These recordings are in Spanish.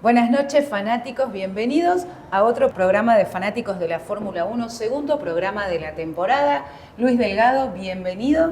Buenas noches, fanáticos, bienvenidos a otro programa de fanáticos de la Fórmula 1, segundo programa de la temporada. Luis Delgado, bienvenido.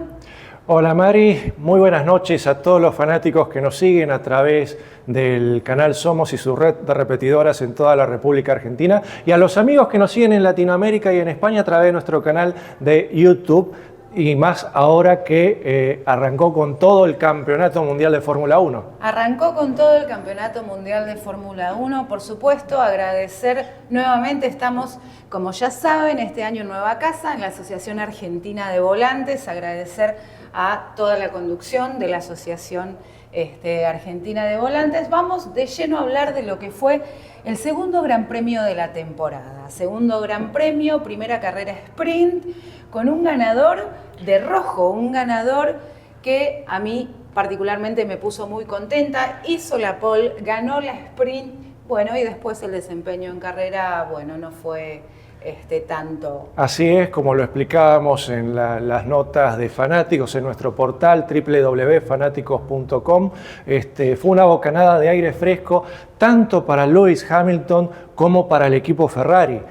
Hola Mari, muy buenas noches a todos los fanáticos que nos siguen a través del canal Somos y su red de repetidoras en toda la República Argentina y a los amigos que nos siguen en Latinoamérica y en España a través de nuestro canal de YouTube. Y más ahora que arrancó con todo el Campeonato Mundial de Fórmula 1. Arrancó con todo el Campeonato Mundial de Fórmula 1. Por supuesto, agradecer nuevamente, estamos, como ya saben, este año en nueva casa, en la Asociación Argentina de Volantes. Agradecer a toda la conducción de la Asociación Argentina de Volantes. Vamos de lleno a hablar de lo que fue el segundo Gran Premio de la temporada. Segundo Gran Premio, primera carrera sprint, con un ganador de rojo, un ganador que a mí particularmente me puso muy contenta, hizo la pole, ganó la sprint, bueno, y después el desempeño en carrera, bueno, no fue tanto. Así es, como lo explicábamos en las notas de fanáticos en nuestro portal www.fanáticos.com, fue una bocanada de aire fresco tanto para Lewis Hamilton como para el equipo Ferrari.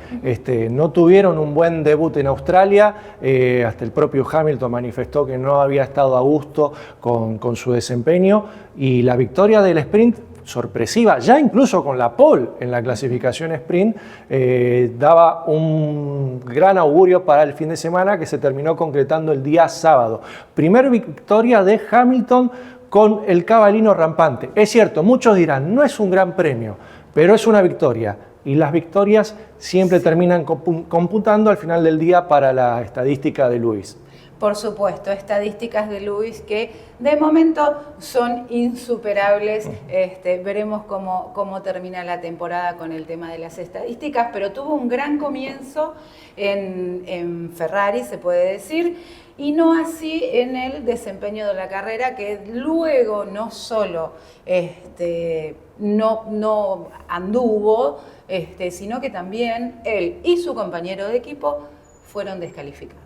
No tuvieron un buen debut en Australia, hasta el propio Hamilton manifestó que no había estado a gusto con su desempeño, y la victoria del sprint sorpresiva, ya incluso con la pole en la clasificación sprint, daba un gran augurio para el fin de semana que se terminó concretando el día sábado. Primera victoria de Hamilton con el cabalino rampante. Es cierto, muchos dirán, no es un gran premio, pero es una victoria. Y las victorias siempre terminan computando al final del día para la estadística de Lewis. Por supuesto, estadísticas de Lewis que de momento son insuperables. Veremos cómo termina la temporada con el tema de las estadísticas, pero tuvo un gran comienzo en Ferrari, se puede decir, y no así en el desempeño de la carrera, que luego no solo no anduvo, sino que también él y su compañero de equipo fueron descalificados.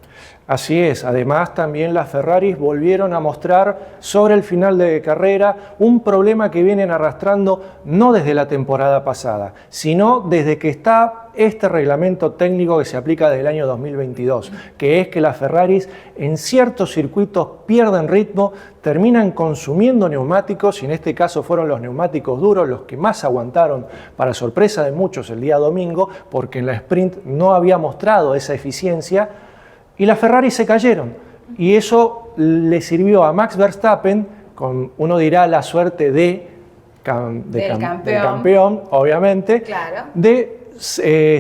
Así es, además también las Ferraris volvieron a mostrar sobre el final de carrera un problema que vienen arrastrando no desde la temporada pasada, sino desde que está este reglamento técnico que se aplica desde el año 2022, que es que las Ferraris en ciertos circuitos pierden ritmo, terminan consumiendo neumáticos, y en este caso fueron los neumáticos duros los que más aguantaron, para sorpresa de muchos, el día domingo, porque en la sprint no había mostrado esa eficiencia. Y las Ferrari se cayeron, y eso le sirvió a Max Verstappen, con, uno dirá, la suerte del campeón, obviamente, claro, de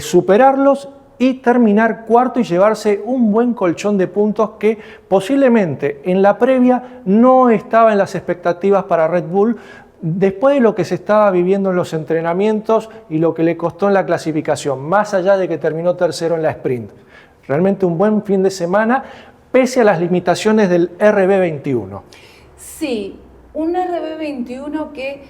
superarlos y terminar cuarto y llevarse un buen colchón de puntos que posiblemente en la previa no estaba en las expectativas para Red Bull, después de lo que se estaba viviendo en los entrenamientos y lo que le costó en la clasificación, más allá de que terminó tercero en la sprint. Realmente un buen fin de semana, pese a las limitaciones del RB21. Sí, un RB21 que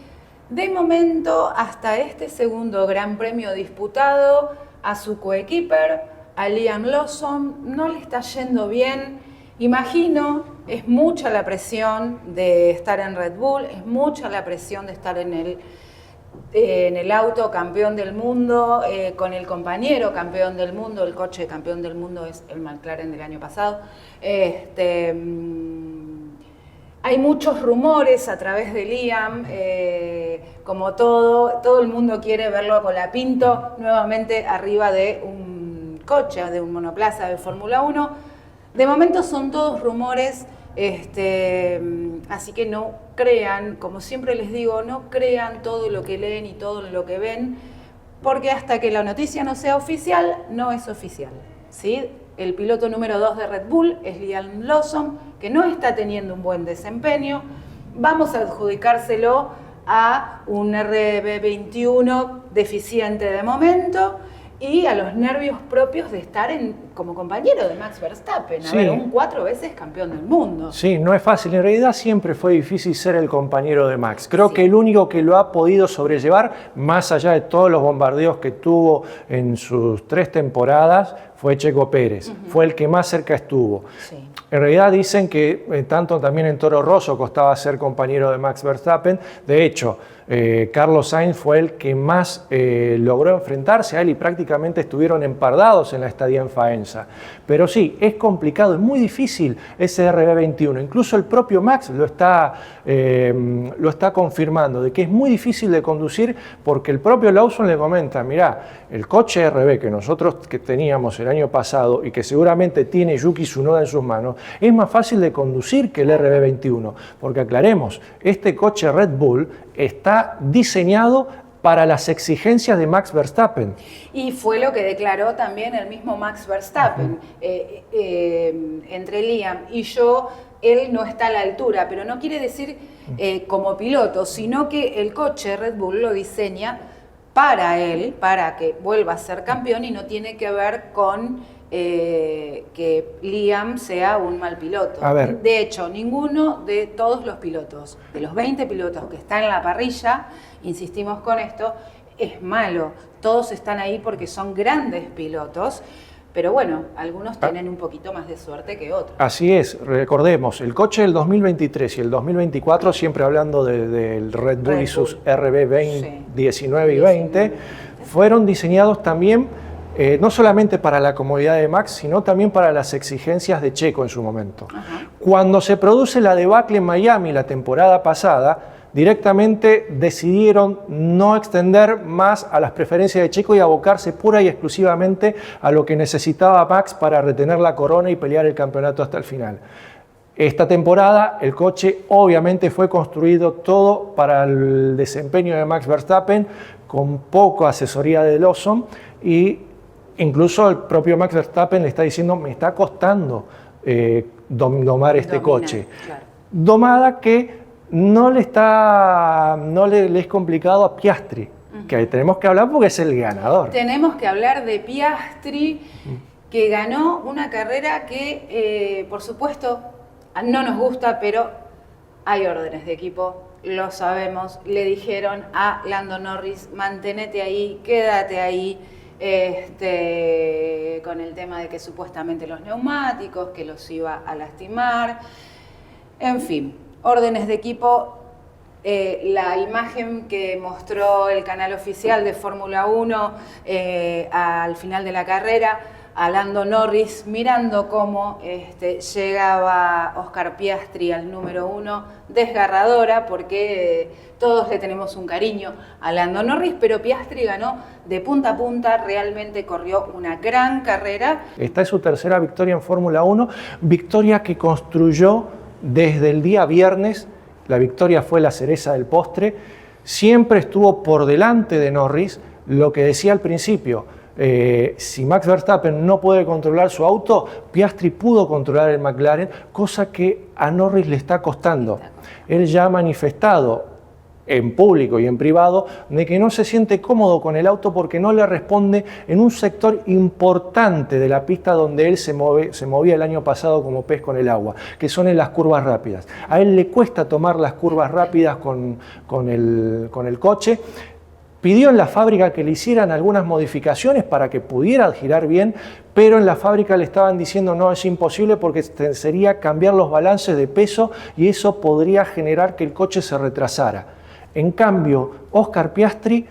de momento hasta este segundo Gran Premio disputado a su coequiper, a Liam Lawson, no le está yendo bien. Imagino, es mucha la presión de estar en Red Bull, es mucha la presión de estar en el auto campeón del mundo, con el compañero campeón del mundo, el coche campeón del mundo es el McLaren del año pasado. Hay muchos rumores a través de Liam, como todo el mundo quiere verlo a Colapinto nuevamente arriba de un coche, de un monoplaza de Fórmula 1. De momento son todos rumores. Así que no crean, como siempre les digo, no crean todo lo que leen y todo lo que ven, porque hasta que la noticia no sea oficial, no es oficial, ¿sí? El piloto número 2 de Red Bull es Liam Lawson, que no está teniendo un buen desempeño. Vamos a adjudicárselo a un RB21 deficiente de momento y a los nervios propios de estar como compañero de Max Verstappen, Sí. un 4 veces campeón del mundo. Sí, no es fácil. En realidad siempre fue difícil ser el compañero de Max. Creo Sí. que el único que lo ha podido sobrellevar, más allá de todos los bombardeos que tuvo en sus 3 temporadas, fue Checo Pérez. Fue el que más cerca estuvo. Sí. En realidad dicen que tanto también en Toro Rosso costaba ser compañero de Max Verstappen. De hecho, Carlos Sainz fue el que más logró enfrentarse a él y prácticamente estuvieron empardados en la estadía en Faenza. Pero sí, es complicado, es muy difícil ese RB21. Incluso el propio Max lo está confirmando, de que es muy difícil de conducir porque el propio Lawson le comenta, mirá, el coche RB que nosotros teníamos el año pasado y que seguramente tiene Yuki Tsunoda en sus manos, es más fácil de conducir que el RB21. Porque aclaremos, este coche Red Bull está diseñado para las exigencias de Max Verstappen. Y fue lo que declaró también el mismo Max Verstappen. Entre Liam y yo, él no está a la altura, pero no quiere decir como piloto, sino que el coche Red Bull lo diseña para él, para que vuelva a ser campeón, y no tiene que ver con que Liam sea un mal piloto. A ver. De hecho, ninguno de todos los pilotos, de los 20 pilotos que están en la parrilla, insistimos con esto, es malo. Todos están ahí porque son grandes pilotos, pero bueno, algunos tienen un poquito más de suerte que otros. Así es, recordemos, el coche del 2023 y el 2024, siempre hablando del Red Bull y sus RB 19 y 20, fueron diseñados también no solamente para la comodidad de Max, sino también para las exigencias de Checo en su momento. Ajá. Cuando se produce la debacle en Miami la temporada pasada, directamente decidieron no extender más a las preferencias de Checo y abocarse pura y exclusivamente a lo que necesitaba Max para retener la corona y pelear el campeonato hasta el final. Esta temporada el coche obviamente fue construido todo para el desempeño de Max Verstappen, con poca asesoría de Lawson, y incluso el propio Max Verstappen le está diciendo, me está costando domar este coche. Claro. Domada que no le es complicado a Piastri, que tenemos que hablar porque es el ganador. Tenemos que hablar de Piastri, que ganó una carrera que, por supuesto, no nos gusta, pero hay órdenes de equipo, lo sabemos. Le dijeron a Lando Norris, mantenete ahí, quédate ahí, con el tema de que supuestamente los neumáticos, que los iba a lastimar, en fin. Órdenes de equipo, la imagen que mostró el canal oficial de Fórmula 1 al final de la carrera, a Lando Norris mirando cómo llegaba Oscar Piastri al número 1, desgarradora, porque todos le tenemos un cariño a Lando Norris, pero Piastri ganó de punta a punta, realmente corrió una gran carrera. Esta es su tercera victoria en Fórmula 1, victoria que construyó desde el día viernes. La victoria fue la cereza del postre, siempre estuvo por delante de Norris. Lo que decía al principio, si Max Verstappen no puede controlar su auto, Piastri pudo controlar el McLaren, cosa que a Norris le está costando. Él ya ha manifestado en público y en privado de que no se siente cómodo con el auto porque no le responde en un sector importante de la pista donde él se movía el año pasado como pez con el agua, que son en las curvas rápidas. A él le cuesta tomar las curvas rápidas con el coche. Pidió en la fábrica que le hicieran algunas modificaciones para que pudiera girar bien, pero en la fábrica le estaban diciendo no, es imposible porque sería cambiar los balances de peso y eso podría generar que el coche se retrasara. En cambio, Oscar Piastri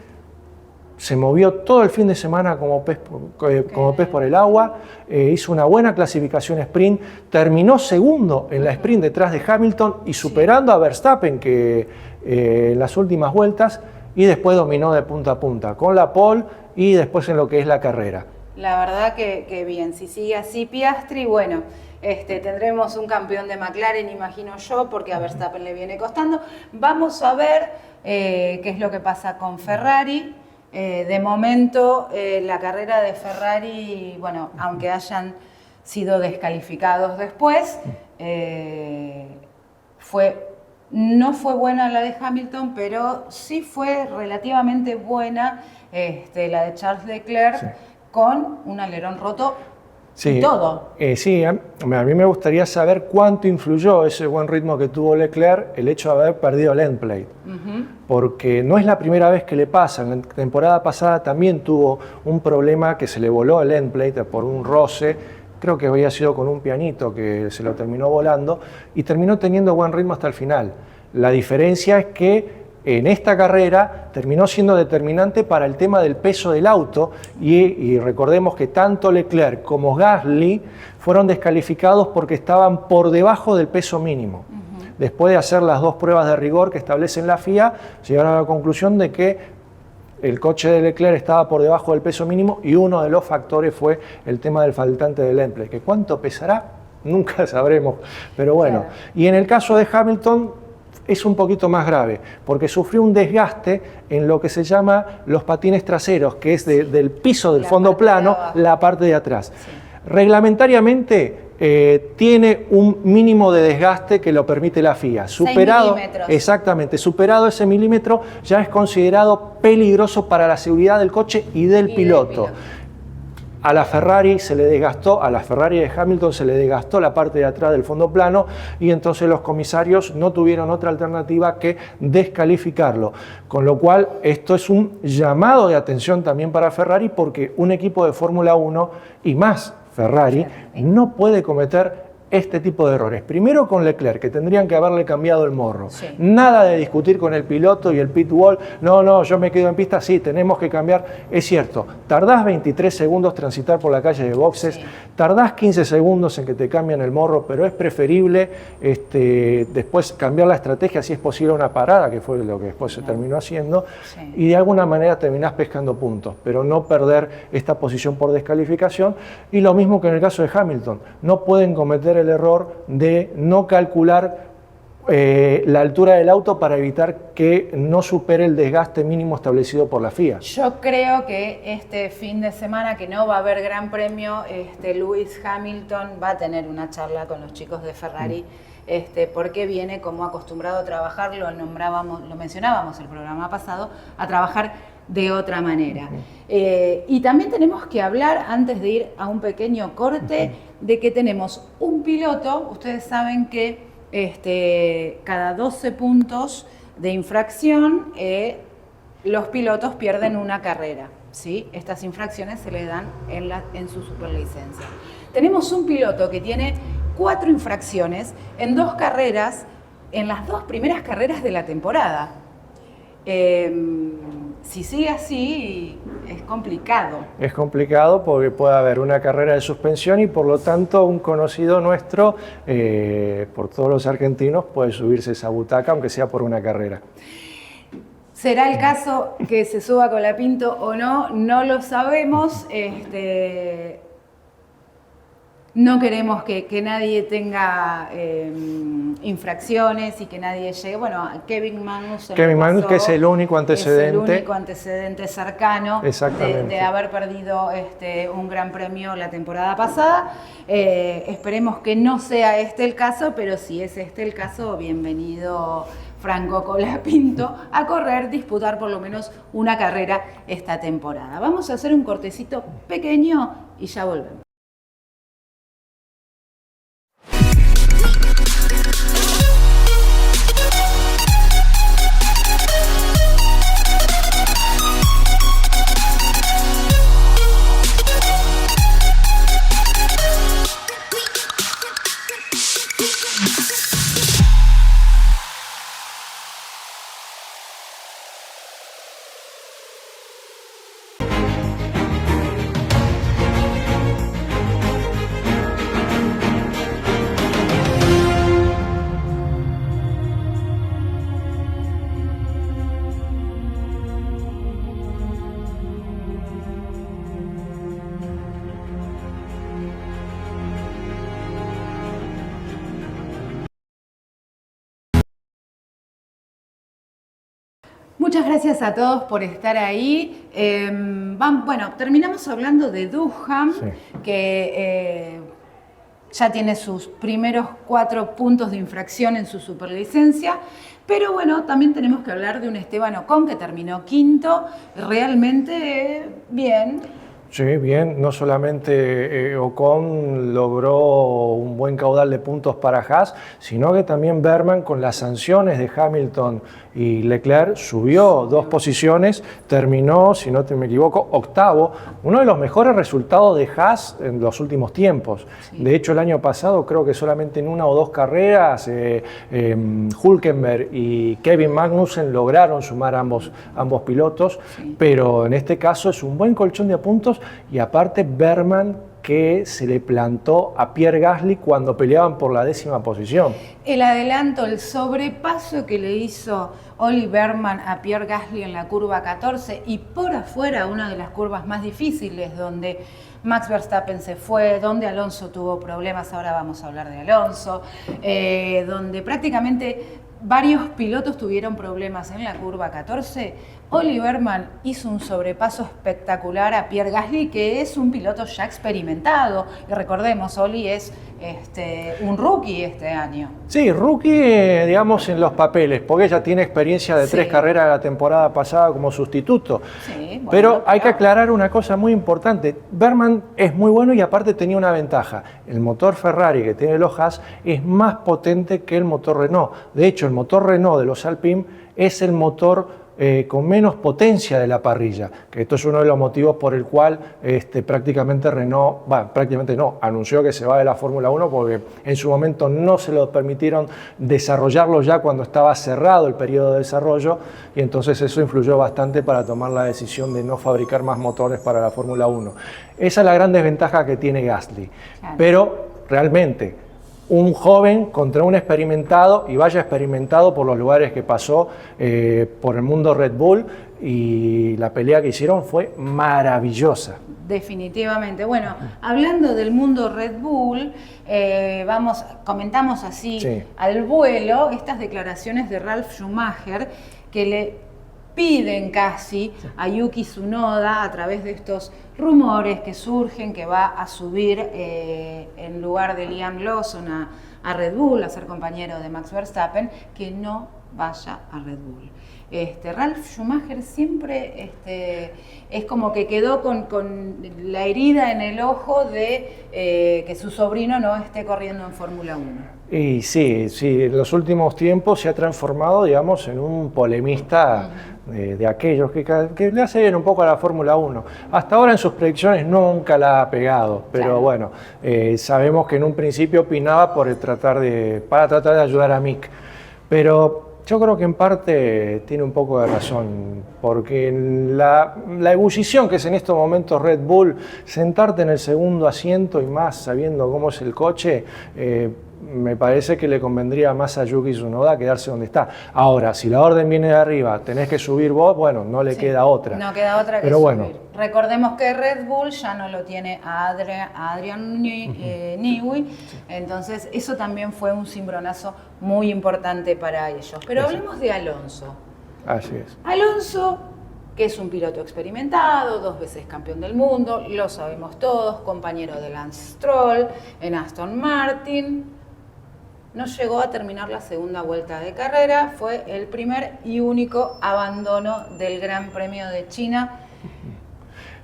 se movió todo el fin de semana como pez por el agua, hizo una buena clasificación sprint, terminó segundo en la sprint detrás de Hamilton y superando a Verstappen que en las últimas vueltas, y después dominó de punta a punta, con la pole y después en lo que es la carrera. La verdad que bien, si sigue así Piastri, bueno, tendremos un campeón de McLaren, imagino yo, porque a Verstappen le viene costando. Vamos a ver qué es lo que pasa con Ferrari. De momento, la carrera de Ferrari, bueno, aunque hayan sido descalificados después, no fue buena la de Hamilton, pero sí fue relativamente buena la de Charles Leclerc, sí, con un alerón roto Sí, y todo. Sí, a mí me gustaría saber cuánto influyó ese buen ritmo que tuvo Leclerc el hecho de haber perdido el end plate. Porque no es la primera vez que le pasa. En la temporada pasada también tuvo un problema que se le voló el end plate por un roce. Creo que había sido con un pianito que se lo terminó volando y terminó teniendo buen ritmo hasta el final. La diferencia es que en esta carrera terminó siendo determinante para el tema del peso del auto y recordemos que tanto Leclerc como Gasly fueron descalificados porque estaban por debajo del peso mínimo. Después de hacer las dos pruebas de rigor que establecen la FIA, llegaron a la conclusión de que el coche de Leclerc estaba por debajo del peso mínimo y uno de los factores fue el tema del faltante del end plate. ¿Que cuánto pesará? Nunca sabremos, pero bueno. Claro. Y en el caso de Hamilton es un poquito más grave, porque sufrió un desgaste en lo que se llama los patines traseros, que es del piso del fondo plano, la parte de atrás. Sí. Reglamentariamente tiene un mínimo de desgaste que lo permite la FIA. Superado, exactamente, superado ese milímetro ya es considerado peligroso para la seguridad del coche y del piloto. A la Ferrari se le desgastó, a la Ferrari de Hamilton se le desgastó la parte de atrás del fondo plano y entonces los comisarios no tuvieron otra alternativa que descalificarlo. Con lo cual esto es un llamado de atención también para Ferrari porque un equipo de Fórmula 1 y más Ferrari no puede cometer este tipo de errores. Primero con Leclerc, que tendrían que haberle cambiado el morro. Sí. Nada de discutir con el piloto y el pit wall. No, yo me quedo en pista. Sí, tenemos que cambiar. Es cierto, tardás 23 segundos transitar por la calle de boxes, sí. Tardás 15 segundos en que te cambian el morro, pero es preferible después cambiar la estrategia, si es posible una parada, que fue lo que después se terminó haciendo, sí. Y de alguna manera terminás pescando puntos, pero no perder esta posición por descalificación. Y lo mismo que en el caso de Hamilton. No pueden cometer el error de no calcular la altura del auto para evitar que no supere el desgaste mínimo establecido por la FIA. Yo creo que este fin de semana, que no va a haber gran premio, Lewis Hamilton va a tener una charla con los chicos de Ferrari, porque viene como acostumbrado a trabajar, lo mencionábamos el programa pasado, a trabajar de otra manera. Y también tenemos que hablar, antes de ir a un pequeño corte, de que tenemos un piloto. Ustedes saben que cada 12 puntos de infracción los pilotos pierden una carrera, ¿sí? Estas infracciones se le dan en su superlicencia. Tenemos un piloto que tiene 4 infracciones en 2 carreras, en las 2 primeras carreras de la temporada. Si sigue así, es complicado. Es complicado porque puede haber una carrera de suspensión y por lo tanto un conocido nuestro, por todos los argentinos, puede subirse esa butaca aunque sea por una carrera. ¿Será el caso que se suba Colapinto o no? No lo sabemos. No queremos que nadie tenga infracciones y que nadie llegue. Bueno, Kevin Magnussen, que es el único antecedente. Es el único antecedente cercano de haber perdido un gran premio la temporada pasada. Esperemos que no sea este el caso, pero si es este el caso, bienvenido Franco Colapinto a correr, disputar por lo menos una carrera esta temporada. Vamos a hacer un cortecito pequeño y ya volvemos. Muchas gracias a todos por estar ahí. Bueno, terminamos hablando de Durham, sí, que ya tiene sus primeros 4 puntos de infracción en su superlicencia, pero bueno, también tenemos que hablar de un Esteban Ocon que terminó quinto, realmente bien. Sí, bien, no solamente Ocon logró un buen caudal de puntos para Haas, sino que también Bergman, con las sanciones de Hamilton y Leclerc, subió 2 posiciones, terminó, si no me equivoco, octavo, uno de los mejores resultados de Haas en los últimos tiempos. Sí. De hecho, el año pasado creo que solamente en 1 o 2 carreras Hülkenberg y Kevin Magnussen lograron sumar ambos pilotos, sí. Pero en este caso es un buen colchón de puntos. Y aparte Bergman, que se le plantó a Pierre Gasly cuando peleaban por la 10ª posición. El adelanto, el sobrepaso que le hizo Ollie Bergman a Pierre Gasly en la curva 14 y por afuera una de las curvas más difíciles donde Max Verstappen se fue, donde Alonso tuvo problemas, ahora vamos a hablar de Alonso, donde prácticamente varios pilotos tuvieron problemas en la curva 14, Ollie Bergman hizo un sobrepaso espectacular a Pierre Gasly, que es un piloto ya experimentado. Y recordemos, Ollie es un rookie este año. Sí, rookie, digamos, en los papeles, porque ella tiene experiencia de 3 carreras de la temporada pasada como sustituto. Sí, bueno, pero hay que aclarar una cosa muy importante. Bergman es muy bueno y aparte tenía una ventaja. El motor Ferrari que tiene los Haas es más potente que el motor Renault. De hecho, el motor Renault de los Alpine es el motor con menos potencia de la parrilla, que esto es uno de los motivos por el cual prácticamente Renault, anunció que se va de la Fórmula 1 porque en su momento no se lo permitieron desarrollarlo ya cuando estaba cerrado el periodo de desarrollo, y entonces eso influyó bastante para tomar la decisión de no fabricar más motores para la Fórmula 1. Esa es la gran desventaja que tiene Gasly, claro. Pero realmente un joven contra un experimentado, y vaya experimentado por los lugares que pasó por el mundo Red Bull, y la pelea que hicieron fue maravillosa. Definitivamente. Bueno, hablando del mundo Red Bull, comentamos así al vuelo estas declaraciones de Ralf Schumacher que le piden casi a Yuki Tsunoda, a través de estos rumores que surgen, que va a subir en lugar de Liam Lawson a Red Bull, a ser compañero de Max Verstappen, que no vaya a Red Bull. Ralf Schumacher siempre es como que quedó con la herida en el ojo de que su sobrino no esté corriendo en Fórmula 1. Y sí, en los últimos tiempos se ha transformado, digamos, en un polemista de aquellos que le hace bien un poco a la Fórmula 1. Hasta ahora en sus predicciones nunca la ha pegado, pero bueno, sabemos que en un principio opinaba para tratar de ayudar a Mick. Pero yo creo que en parte tiene un poco de razón, porque la ebullición que es en estos momentos Red Bull, sentarte en el segundo asiento y más sabiendo cómo es el coche, me parece que le convendría más a Yuki Tsunoda quedarse donde está. Ahora, si la orden viene de arriba, tenés que subir vos, bueno, no le queda otra. No queda otra que subir. Recordemos que Red Bull ya no lo tiene a Adrian Newey, entonces eso también fue un cimbronazo muy importante para ellos. Pero hablemos de Alonso. Así es. Alonso, que es un piloto experimentado, 2 veces campeón del mundo, lo sabemos todos, compañero de Lance Stroll en Aston Martin. No llegó a terminar la segunda vuelta de carrera, fue el primer y único abandono del Gran Premio de China.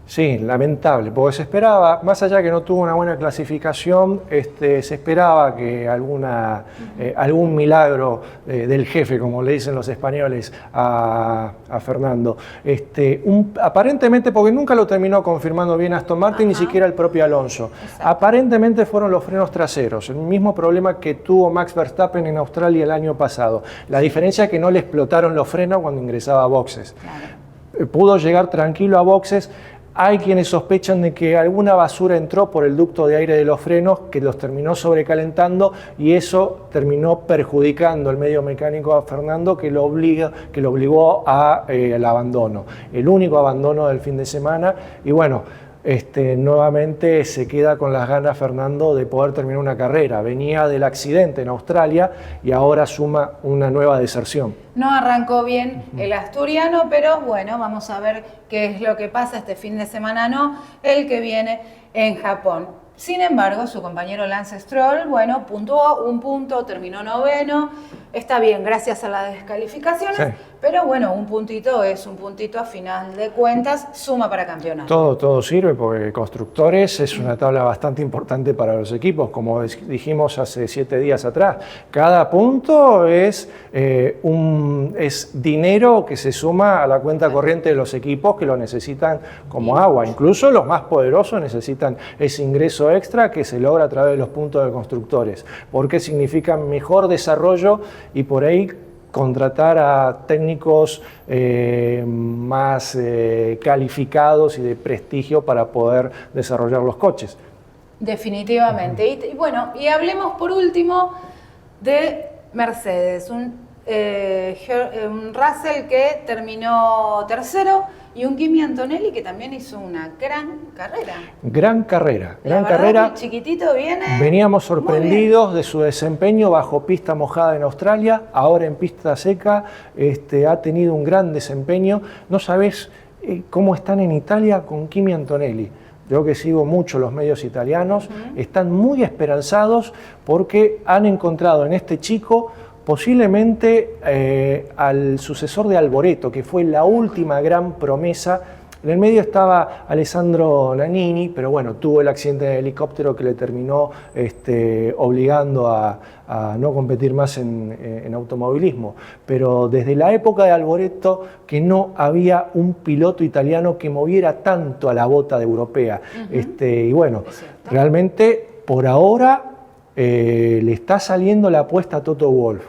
Sí, lamentable, porque se esperaba, más allá que no tuvo una buena clasificación, se esperaba que algún milagro del jefe, como le dicen los españoles a Fernando. Aparentemente, porque nunca lo terminó confirmando bien Aston Martin, ni siquiera el propio Alonso. Exacto. Aparentemente fueron los frenos traseros, el mismo problema que tuvo Max Verstappen en Australia el año pasado. La diferencia es que no le explotaron los frenos cuando ingresaba a boxes. Claro. Pudo llegar tranquilo a boxes. Hay quienes sospechan de que alguna basura entró por el ducto de aire de los frenos que los terminó sobrecalentando, y eso terminó perjudicando el medio mecánico a Fernando, que lo obligó al abandono. El único abandono del fin de semana, y bueno, nuevamente se queda con las ganas Fernando de poder terminar una carrera. Venía del accidente en Australia y ahora suma una nueva deserción. No arrancó bien el asturiano, pero bueno, vamos a ver qué es lo que pasa este fin de semana, el que viene en Japón. Sin embargo, su compañero Lance Stroll, puntuó 1 punto, terminó 9º, está bien gracias a las descalificaciones, Pero bueno, un puntito es un puntito, a final de cuentas, suma para campeonato. Todo sirve porque constructores es una tabla bastante importante para los equipos, como dijimos hace 7 días atrás. Cada punto es dinero que se suma a la cuenta corriente de los equipos que lo necesitan como agua. Incluso los más poderosos necesitan ese ingreso extra que se logra a través de los puntos de constructores, porque significa mejor desarrollo y por ahí contratar a técnicos más calificados y de prestigio para poder desarrollar los coches. Definitivamente. Y bueno, y hablemos por último de Mercedes, un Russell que terminó tercero y un Kimi Antonelli que también hizo una gran carrera. Gran carrera. El chiquitito viene. Veníamos sorprendidos de su desempeño bajo pista mojada en Australia, ahora en pista seca ha tenido un gran desempeño. No sabés cómo están en Italia con Kimi Antonelli. Yo que sigo mucho los medios italianos, están muy esperanzados porque han encontrado en este chico posiblemente al sucesor de Alboreto, que fue la última gran promesa. En el medio estaba Alessandro Nannini, pero bueno, tuvo el accidente de helicóptero que le terminó obligando a no competir más en automovilismo. Pero desde la época de Alboreto que no había un piloto italiano que moviera tanto a la bota de europea. Y bueno, realmente por ahora le está saliendo la apuesta a Toto Wolff.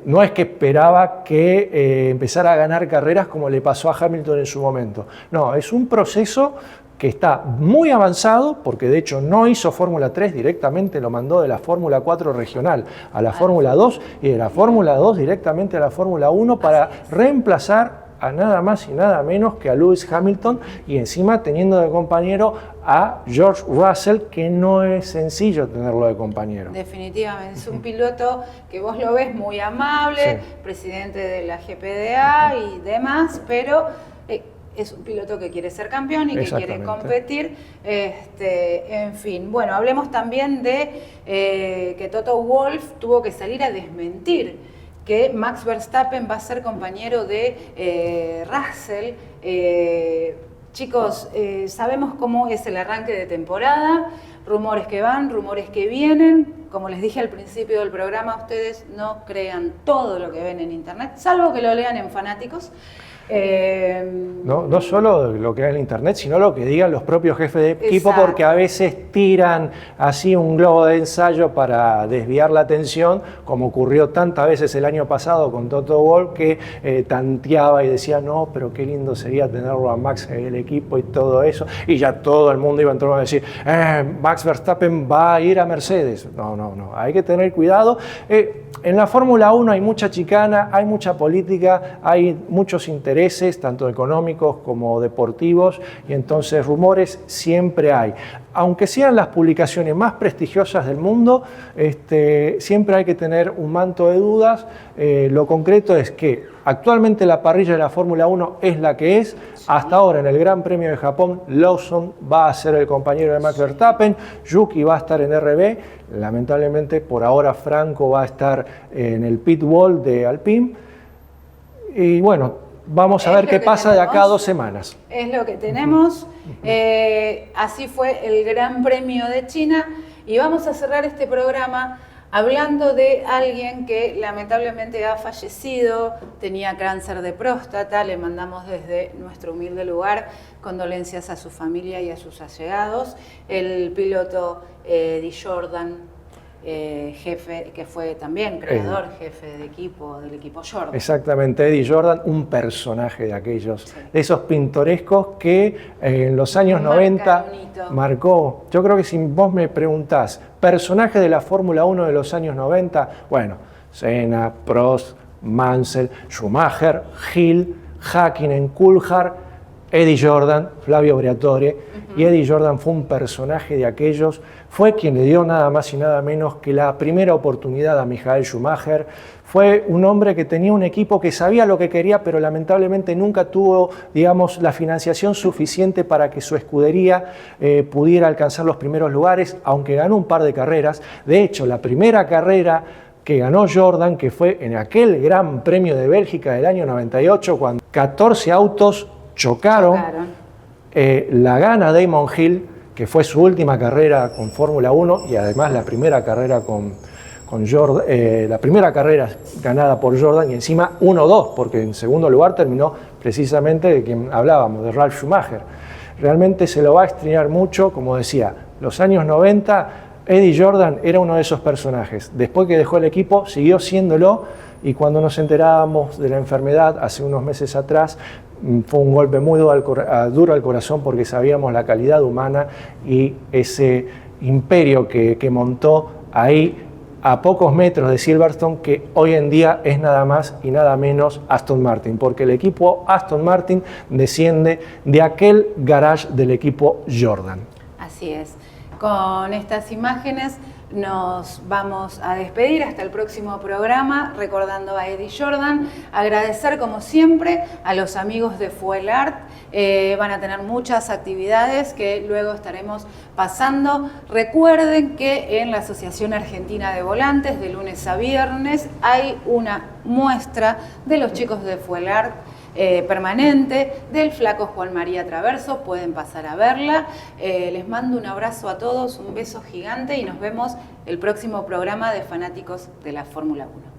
No es que esperaba que empezara a ganar carreras como le pasó a Hamilton en su momento. No, es un proceso que está muy avanzado, porque de hecho no hizo Fórmula 3 directamente, lo mandó de la Fórmula 4 regional a la Fórmula 2 y de la Fórmula 2 directamente a la Fórmula 1 para reemplazar a nada más y nada menos que a Lewis Hamilton y encima teniendo de compañero a George Russell, que no es sencillo tenerlo de compañero. Definitivamente, es un piloto que vos lo ves muy amable, presidente de la GPDA y demás, pero es un piloto que quiere ser campeón y que quiere competir. En fin, bueno, hablemos también de que Toto Wolff tuvo que salir a desmentir que Max Verstappen va a ser compañero de Russell. Chicos, sabemos cómo es el arranque de temporada, rumores que van, rumores que vienen. Como les dije al principio del programa, ustedes no crean todo lo que ven en internet, salvo que lo lean en Fanáticos. No solo lo que hay en internet, sino lo que digan los propios jefes de equipo, porque a veces tiran así un globo de ensayo para desviar la atención, como ocurrió tantas veces el año pasado con Toto Wolff, que tanteaba y decía, no, pero qué lindo sería tenerlo a Max en el equipo y todo eso, y ya todo el mundo iba a entrar a decir, Max Verstappen va a ir a Mercedes. No, hay que tener cuidado. En la Fórmula 1 hay mucha chicana, hay mucha política, hay muchos intereses, tanto económicos como deportivos, y entonces rumores siempre hay. Aunque sean las publicaciones más prestigiosas del mundo, siempre hay que tener un manto de dudas. Lo concreto es que actualmente la parrilla de la Fórmula 1 es la que es. Hasta ahora en el Gran Premio de Japón, Lawson va a ser el compañero de Max Verstappen, Yuki va a estar en RB, lamentablemente por ahora Franco va a estar en el pit wall de Alpine. Y bueno, vamos a ver qué pasa de acá a 2 semanas. Es lo que tenemos. Así fue el Gran Premio de China. Y vamos a cerrar este programa hablando de alguien que lamentablemente ha fallecido, tenía cáncer de próstata. Le mandamos desde nuestro humilde lugar condolencias a su familia y a sus allegados. El piloto Eddie Jordan, jefe, que fue también creador, jefe de equipo, del equipo Jordan. Exactamente, Eddie Jordan, un personaje de aquellos, esos pintorescos que en los años 90 marcó. Yo creo que si vos me preguntás, personaje de la Fórmula 1 de los años 90, bueno, Senna, Prost, Mansell, Schumacher, Hill, Häkkinen, Coulthard, Eddie Jordan, Flavio Briatore, y Eddie Jordan fue un personaje de aquellos, fue quien le dio nada más y nada menos que la primera oportunidad a Michael Schumacher, fue un hombre que tenía un equipo que sabía lo que quería, pero lamentablemente nunca tuvo, digamos, la financiación suficiente para que su escudería pudiera alcanzar los primeros lugares, aunque ganó un par de carreras. De hecho, la primera carrera que ganó Jordan, que fue en aquel Gran Premio de Bélgica del año 98, cuando 14 autos chocaron. La gana Damon Hill, que fue su última carrera con Fórmula 1 y además la primera carrera con Jordan, la primera carrera ganada por Jordan, y encima 1-2, porque en segundo lugar terminó precisamente de quien hablábamos, de Ralf Schumacher. Realmente se lo va a extrañar mucho, como decía, los años 90, Eddie Jordan era uno de esos personajes. Después que dejó el equipo, siguió siéndolo, y cuando nos enterábamos de la enfermedad hace unos meses atrás, fue un golpe muy duro al corazón, porque sabíamos la calidad humana y ese imperio que montó ahí a pocos metros de Silverstone, que hoy en día es nada más y nada menos Aston Martin, porque el equipo Aston Martin desciende de aquel garage del equipo Jordan. Así es. Con estas imágenes nos vamos a despedir hasta el próximo programa, recordando a Eddie Jordan. Agradecer como siempre a los amigos de Fuel Art. Van a tener muchas actividades que luego estaremos pasando. Recuerden que en la Asociación Argentina de Volantes, de lunes a viernes, hay una muestra de los chicos de Fuel Art permanente del flaco Juan María Traverso. Pueden pasar a verla. Les mando un abrazo a todos, un beso gigante, y nos vemos el próximo programa de Fanáticos de la Fórmula 1.